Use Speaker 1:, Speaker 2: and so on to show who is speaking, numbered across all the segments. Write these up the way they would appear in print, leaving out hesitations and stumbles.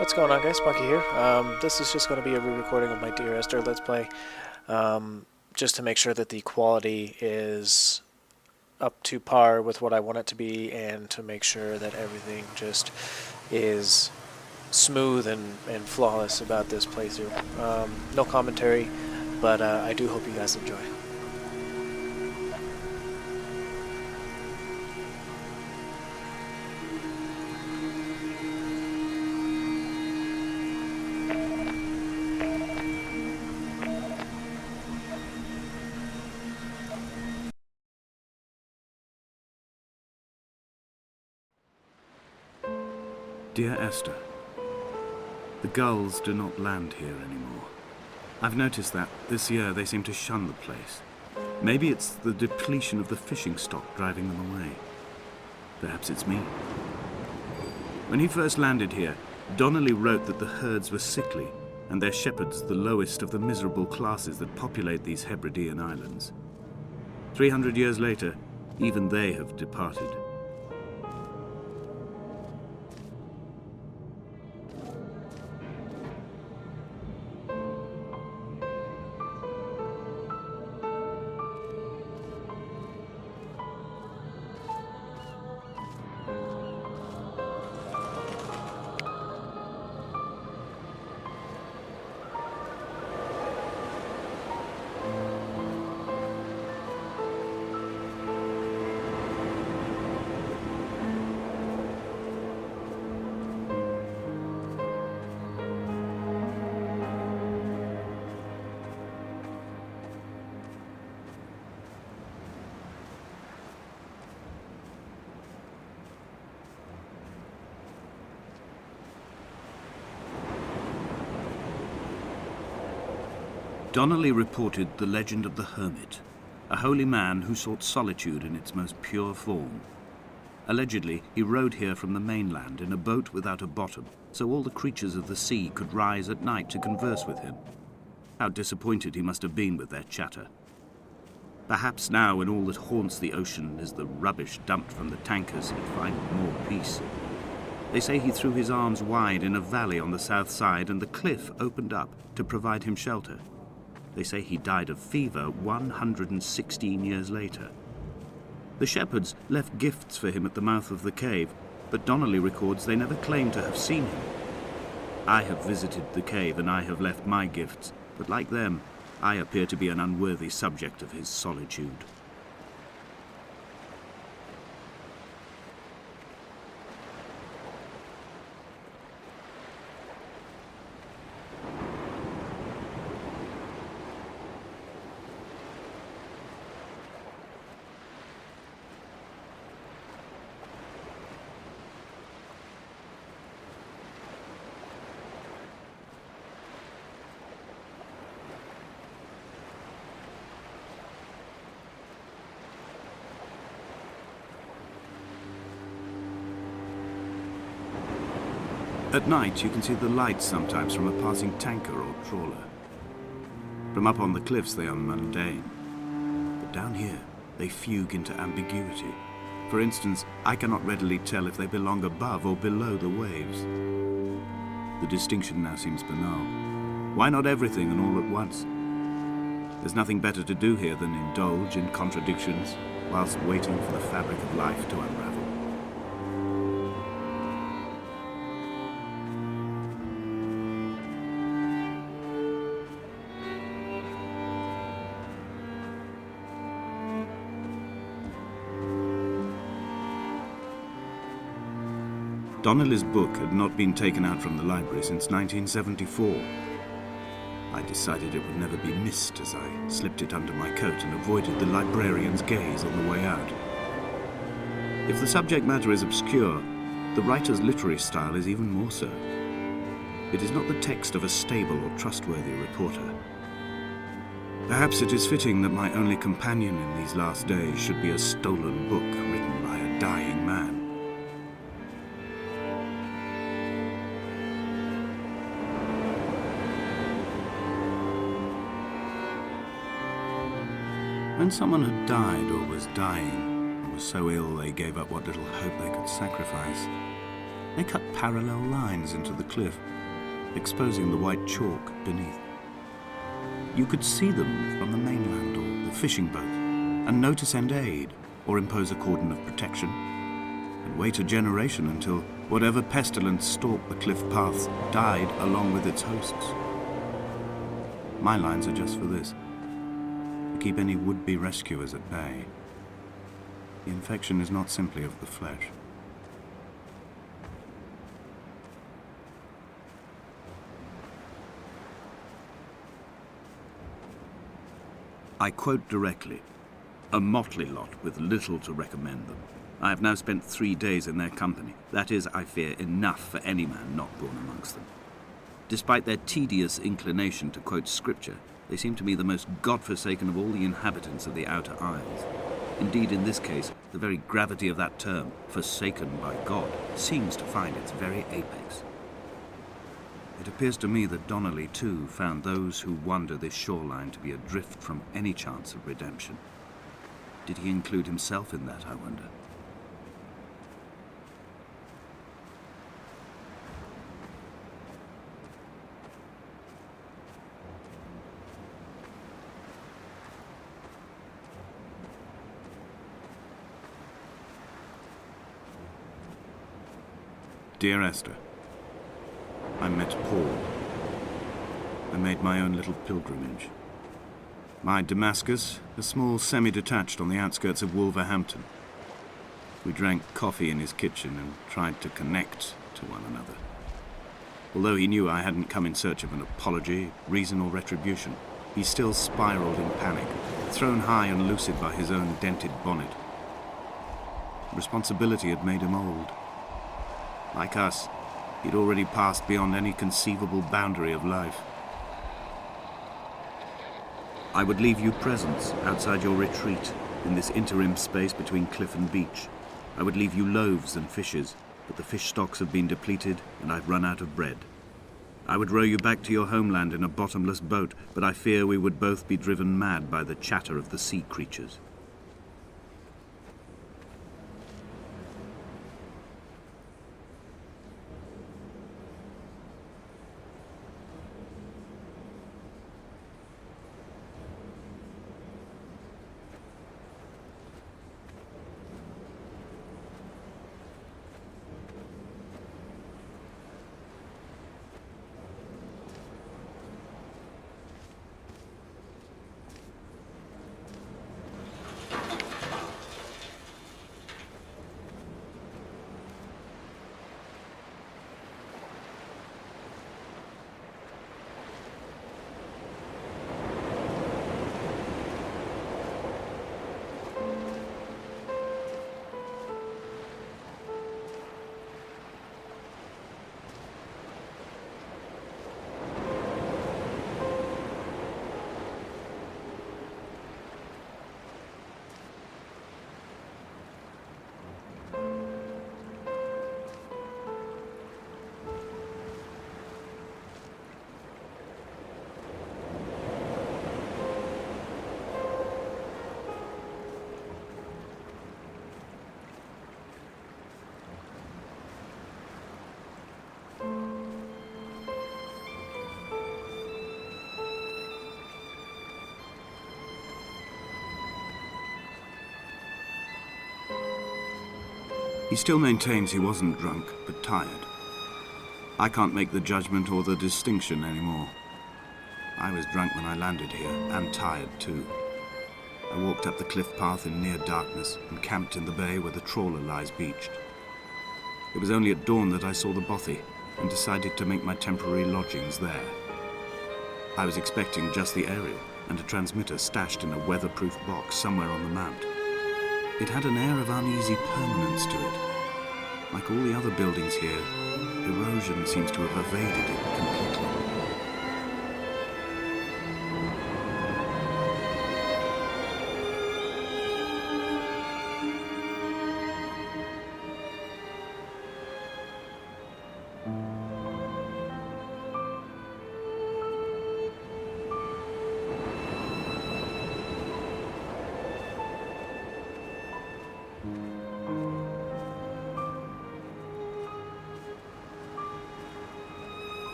Speaker 1: What's going on, guys? Spunky here. This is just going to be a re-recording of my Dear Esther Let's Play, just to make sure that the quality is up to par with what I want it to be, and to make sure that everything just is smooth and flawless about this playthrough. No commentary, but I do hope you guys enjoy.
Speaker 2: Dear Esther, the gulls do not land here anymore. I've noticed that this year they seem to shun the place. Maybe it's the depletion of the fishing stock driving them away. Perhaps it's me. When he first landed here, Donnelly wrote that the herds were sickly and their shepherds the lowest of the miserable classes that populate these Hebridean islands. 300 years later, even they have departed. Donnelly reported the legend of the hermit, a holy man who sought solitude in its most pure form. Allegedly, he rode here from the mainland in a boat without a bottom, so all the creatures of the sea could rise at night to converse with him. How disappointed he must have been with their chatter. Perhaps now, when all that haunts the ocean is the rubbish dumped from the tankers, he'd find more peace. They say he threw his arms wide in a valley on the south side, and the cliff opened up to provide him shelter. They say he died of fever 116 years later. The shepherds left gifts for him at the mouth of the cave, but Donnelly records they never claimed to have seen him. I have visited the cave and I have left my gifts, but like them, I appear to be an unworthy subject of his solitude. At night, you can see the lights sometimes from a passing tanker or trawler. From up on the cliffs, they are mundane. But down here, they fugue into ambiguity. For instance, I cannot readily tell if they belong above or below the waves. The distinction now seems banal. Why not everything and all at once? There's nothing better to do here than indulge in contradictions whilst waiting for the fabric of life to unravel. Donnelly's book had not been taken out from the library since 1974. I decided it would never be missed as I slipped it under my coat and avoided the librarian's gaze on the way out. If the subject matter is obscure, the writer's literary style is even more so. It is not the text of a stable or trustworthy reporter. Perhaps it is fitting that my only companion in these last days should be a stolen book written by a dying man. When someone had died or was dying, or was so ill they gave up what little hope they could sacrifice, They cut parallel lines into the cliff, exposing the white chalk beneath. You could see them from the mainland or the fishing boat, and know to send aid or impose a cordon of protection, and wait a generation until whatever pestilence stalked the cliff paths died along with its hosts. My lines are just for this, to keep any would-be rescuers at bay. The infection is not simply of the flesh. I quote directly, "A motley lot with little to recommend them. I have now spent 3 days in their company. That is, I fear, enough for any man not born amongst them. Despite their tedious inclination to quote scripture, they seem to me the most God-forsaken of all the inhabitants of the Outer Isles. Indeed, in this case, the very gravity of that term, forsaken by God, seems to find its very apex. It appears to me that Donnelly, too, found those who wander this shoreline to be adrift from any chance of redemption. Did he include himself in that, I wonder? Dear Esther, I met Paul. I made my own little pilgrimage. My Damascus, a small semi-detached on the outskirts of Wolverhampton. We drank coffee in his kitchen and tried to connect to one another. Although he knew I hadn't come in search of an apology, reason or retribution, he still spiraled in panic, thrown high and lucid by his own dented bonnet. Responsibility had made him old. Like us, he'd already passed beyond any conceivable boundary of life. I would leave you presents outside your retreat in this interim space between cliff and beach. I would leave you loaves and fishes, but the fish stocks have been depleted and I've run out of bread. I would row you back to your homeland in a bottomless boat, but I fear we would both be driven mad by the chatter of the sea creatures. He still maintains he wasn't drunk, but tired. I can't make the judgment or the distinction anymore. I was drunk when I landed here, and tired too. I walked up the cliff path in near darkness and camped in the bay where the trawler lies beached. It was only at dawn that I saw the bothy and decided to make my temporary lodgings there. I was expecting just the aerial and a transmitter stashed in a weatherproof box somewhere on the mount. It had an air of uneasy permanence to it. Like all the other buildings here, erosion seems to have evaded it completely.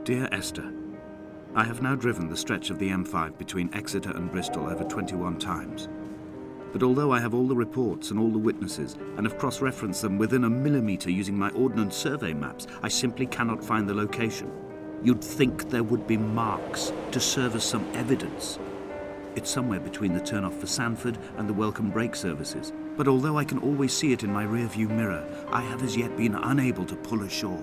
Speaker 2: Dear Esther, I have now driven the stretch of the M5 between Exeter and Bristol over 21 times. But although I have all the reports and all the witnesses, and have cross-referenced them within a millimetre using my Ordnance Survey maps, I simply cannot find the location. You'd think there would be marks to serve as some evidence. It's somewhere between the turn-off for Sanford and the welcome brake services. But although I can always see it in my rear-view mirror, I have as yet been unable to pull ashore.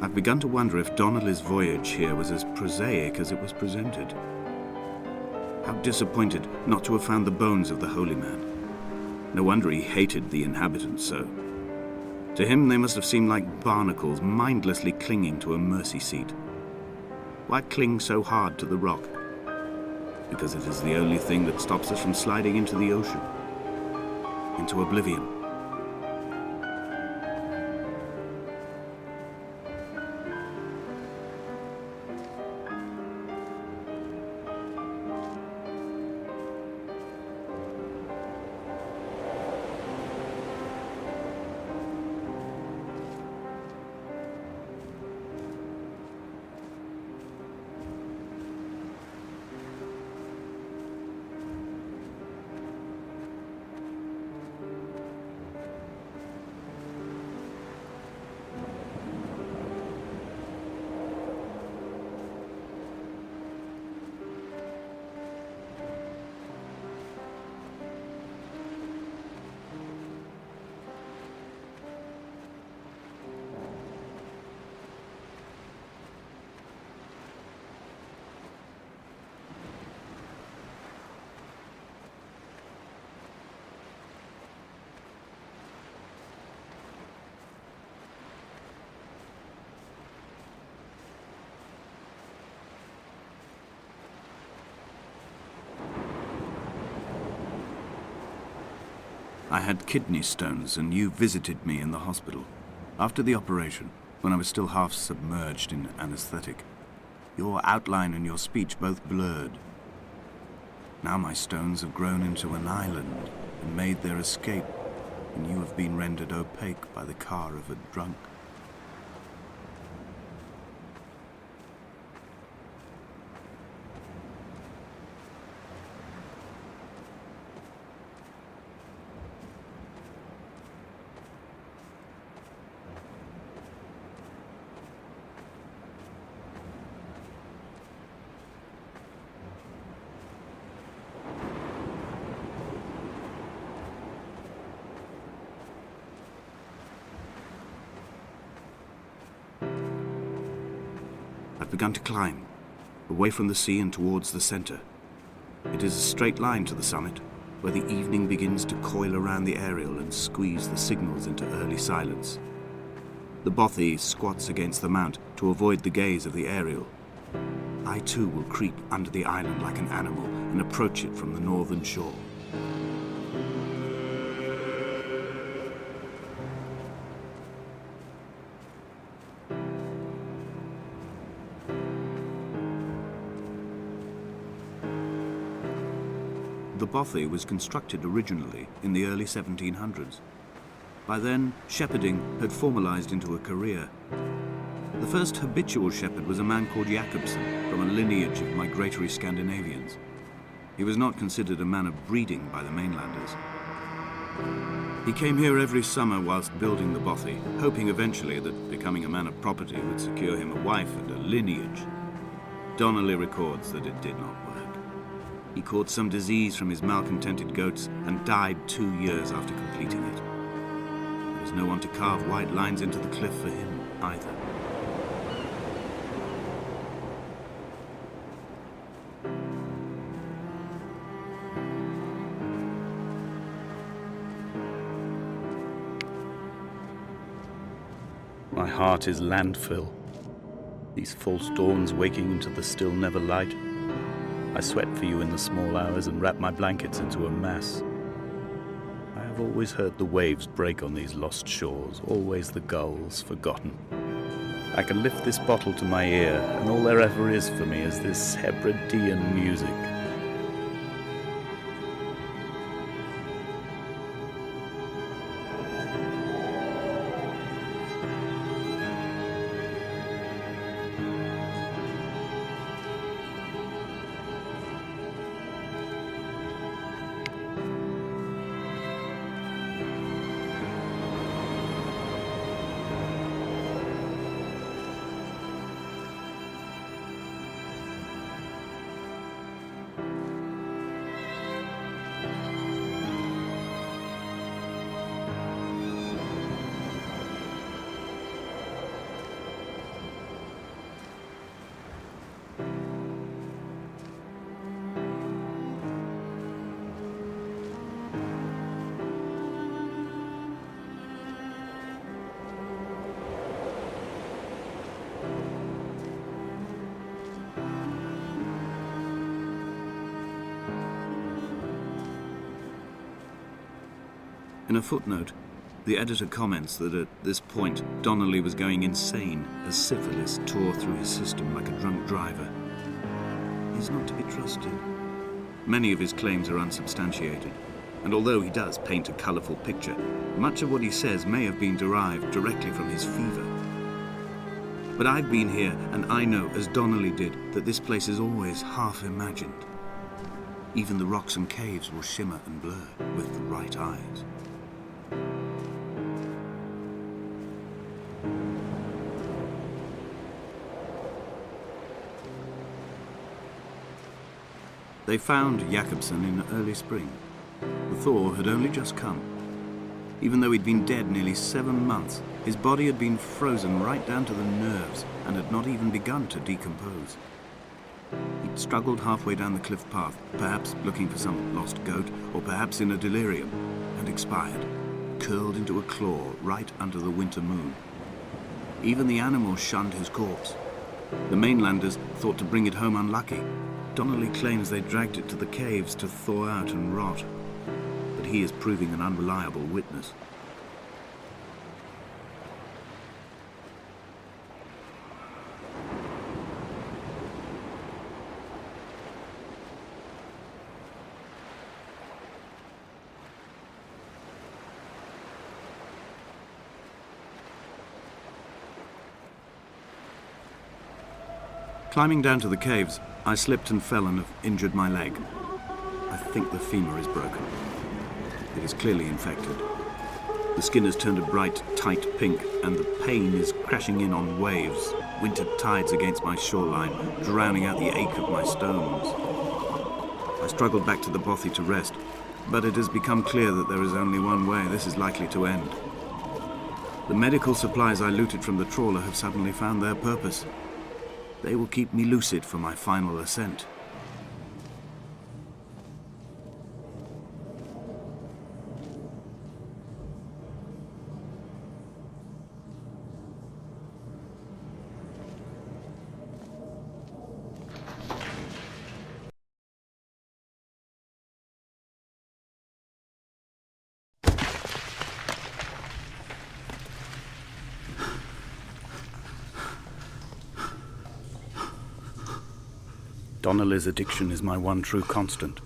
Speaker 2: I've begun to wonder if Donnelly's voyage here was as prosaic as it was presented. How disappointed not to have found the bones of the holy man. No wonder he hated the inhabitants so. To him they must have seemed like barnacles mindlessly clinging to a mercy seat. Why cling so hard to the rock? Because it is the only thing that stops us from sliding into the ocean, into oblivion. I had kidney stones and you visited me in the hospital. After the operation, when I was still half submerged in anesthetic, your outline and your speech both blurred. Now my stones have grown into an island and made their escape, and you have been rendered opaque by the car of a drunk. I've begun to climb, away from the sea and towards the center. It is a straight line to the summit, where the evening begins to coil around the aerial and squeeze the signals into early silence. The bothy squats against the mount to avoid the gaze of the aerial. I too will creep under the island like an animal and approach it from the northern shore. The bothy was constructed originally in the early 1700s. By then, shepherding had formalized into a career. The first habitual shepherd was a man called Jakobsen, from a lineage of migratory Scandinavians. He was not considered a man of breeding by the mainlanders. He came here every summer whilst building the bothy, hoping eventually that becoming a man of property would secure him a wife and a lineage. Donnelly records that it did not work. He caught some disease from his malcontented goats and died 2 years after completing it. There was no one to carve white lines into the cliff for him either. My heart is landfill. These false dawns waking into the still never light. I sweat for you in the small hours and wrap my blankets into a mass. I have always heard the waves break on these lost shores, always the gulls forgotten. I can lift this bottle to my ear, and all there ever is for me is this Hebridean music. In a footnote, the editor comments that at this point Donnelly was going insane as syphilis tore through his system like a drunk driver. He's not to be trusted. Many of his claims are unsubstantiated, and although he does paint a colourful picture, much of what he says may have been derived directly from his fever. But I've been here, and I know, as Donnelly did, that this place is always half imagined. Even the rocks and caves will shimmer and blur with the right eyes. They found Jakobsen in early spring. The thaw had only just come. Even though he'd been dead nearly 7 months, his body had been frozen right down to the nerves and had not even begun to decompose. He'd struggled halfway down the cliff path, perhaps looking for some lost goat, or perhaps in a delirium, and expired, curled into a claw right under the winter moon. Even the animals shunned his corpse. The mainlanders thought to bring it home unlucky. Donnelly claims they dragged it to the caves to thaw out and rot, but he is proving an unreliable witness. Climbing down to the caves, I slipped and fell and have injured my leg. I think the femur is broken. It is clearly infected. The skin has turned a bright, tight pink, and the pain is crashing in on waves, winter tides against my shoreline, drowning out the ache of my stones. I struggled back to the bothy to rest, but it has become clear that there is only one way this is likely to end. The medical supplies I looted from the trawler have suddenly found their purpose. They will keep me lucid for my final ascent. Donnelly's addiction is my one true constant.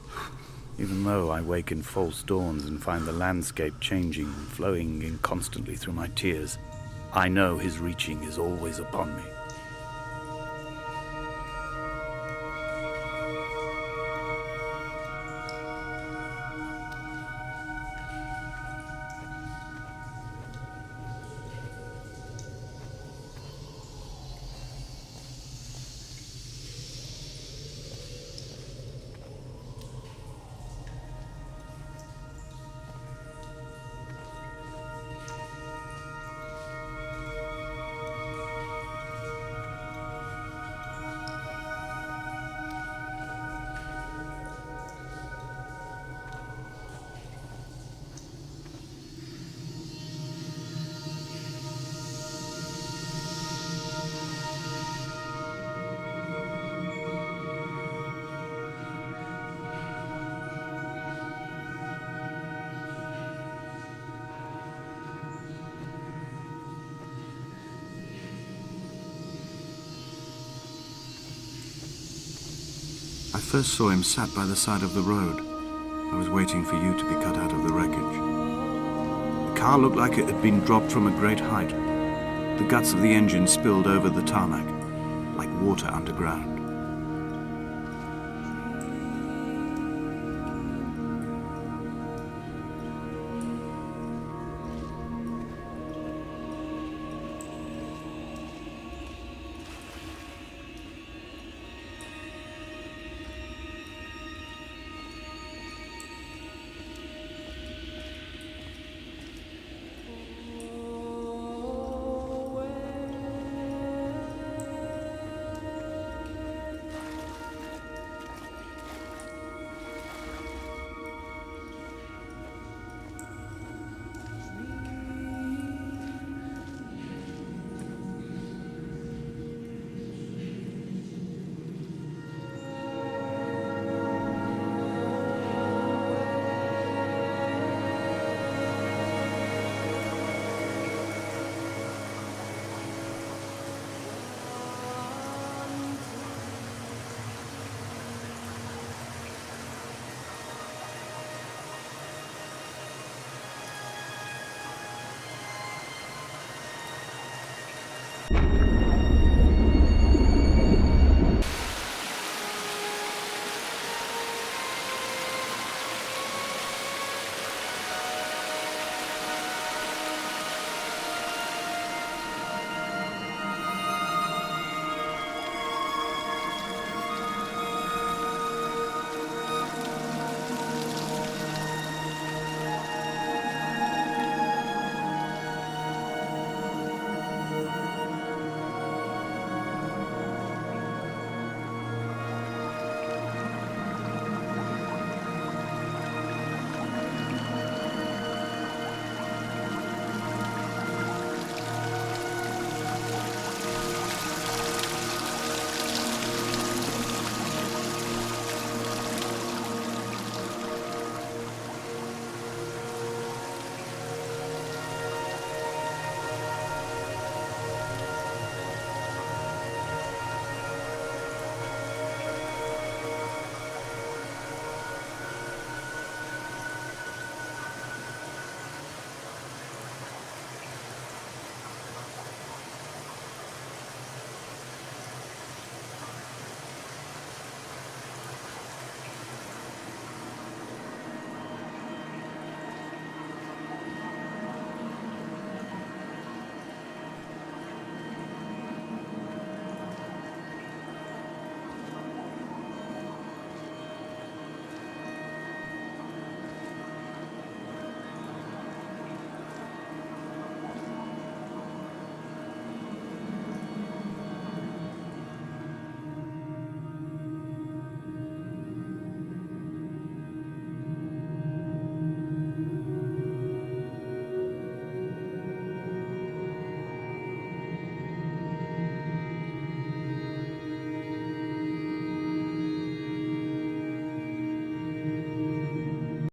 Speaker 2: Even though I wake in false dawns and find the landscape changing and flowing inconstantly through my tears, I know his reaching is always upon me. first saw him sat by the side of the road. I was waiting for you to be cut out of the wreckage. The car looked like it had been dropped from a great height. The guts of the engine spilled over the tarmac, like water underground.